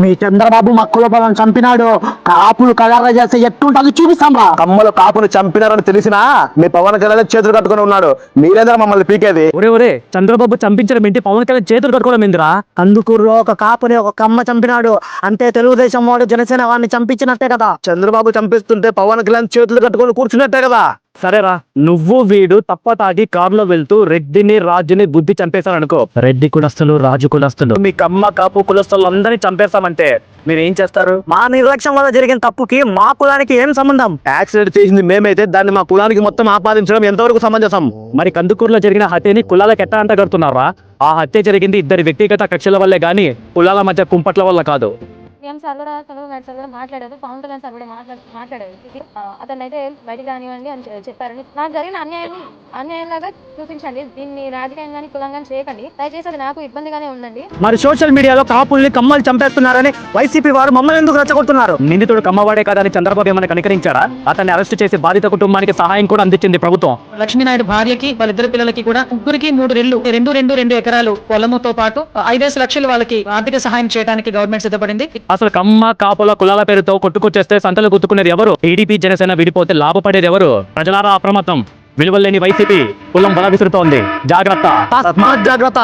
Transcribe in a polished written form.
మీ చంద్రబాబు మక్కుల పొలం చంపినాడు, కాపులు కలర్ర చేస్తే ఎట్టుంటది చూపిస్తాం రా. కమ్మలు కాపును చంపినారని తెలిసినా మీ పవన్ కళ్యాణ్ చేతులు కట్టుకుని ఉన్నాడు. మీరేంద్ర మమ్మల్ని పీకేది? ఒరే చంద్రబాబు చంపించడం ఏంటి, పవన్ కళ్యాణ్ చేతులు కట్టుకోవడం ఏందిరా? కందుకూరులో ఒక కాపుని ఒక కమ్మ చంపినాడు అంటే తెలుగుదేశం వాడు జనసేన వాడిని చంపించినట్టే కదా. చంద్రబాబు చంపిస్తుంటే పవన్ కళ్యాణ్ చేతులు కట్టుకొని కూర్చున్నట్టే కదా. సరేరా, నువ్వు వీడు తప్ప తాగి కారులో వెళ్తూ రెడ్డిని రాజుని బుద్ధి చంపేశారనుకో, రెడ్డి కులస్తులు రాజు కులస్తులు మీ కమ్మ కాపు కులస్తులు అందరినీ చంపేస్తామంటే మీరేం చేస్తారు? మా నిర్లక్ష్యం వల్ల జరిగిన తప్పుకి మా కులానికి ఏం సంబంధం? యాక్సిడెంట్ చేసింది మేమైతే దాన్ని మా కులానికి మొత్తం ఆపాదించడం ఎంతవరకు సమంజసం? మరి కందుకూరులో జరిగిన హత్యని కులాలకు ఎట్టా అంట కడుతున్నారా? ఆ హత్య జరిగింది ఇద్దరి వ్యక్తిగత కక్షల వల్లే గాని కులాల మధ్య కుంపట్ల వల్ల కాదు. చంద్రబాబు నాయుడు సార్ కూడా మాట్లాడారు, పవన్ కళ్యాణ్ సార్ కూడా మాట్లాడారు. అతను అయితే బయటికి రానివ్వండి అని చెప్పారని. నాకు జరిగిన అన్యాయంలాగా చూపించండి, దీన్ని రాజకీయంగాని కులంగా చేయకండి దయచేసి. అది నాకు ఇబ్బందిగానే ఉందండి. మరి సోషల్ మీడియాలో కాపుల్ని కమ్మలు చంపేస్తున్నారని వైసీపీ వారు మమ్మల్ని ఎందుకు రెచ్చగొడుతున్నారు? నిందితుడు కమ్మవాడే కాదని చంద్రబాబు ఏమైనా కనికరించారా? అతన్ని అరెస్ట్ చేసి బాధిత కుటుంబానికి సహాయం కూడా అందించింది ప్రభుత్వం. లక్ష్మీనాయుడు భార్యకి వాళ్ళిద్దరు పిల్లలకి కూడా ముగ్గురికి 3 ఎకరాలు పొలముతో పాటు 5 లక్షలు వాళ్ళకి ఆర్థిక సహాయం చేయడానికి గవర్నమెంట్ సిద్ధపడింది. అసలు కమ్మ కాపుల కులాల పేరుతో కొట్టుకొచ్చేస్తే సంతలు గుర్తుకునేది ఎవరు? టీడీపీ జనసేన విడిపోతే లాభపడేది ఎవరు? ప్రజలారా అప్రమత్తం. విలువలేని వైసీపీ కులం బల విసురుతోంది. జాగ్రత్త. జాగ్రత్త.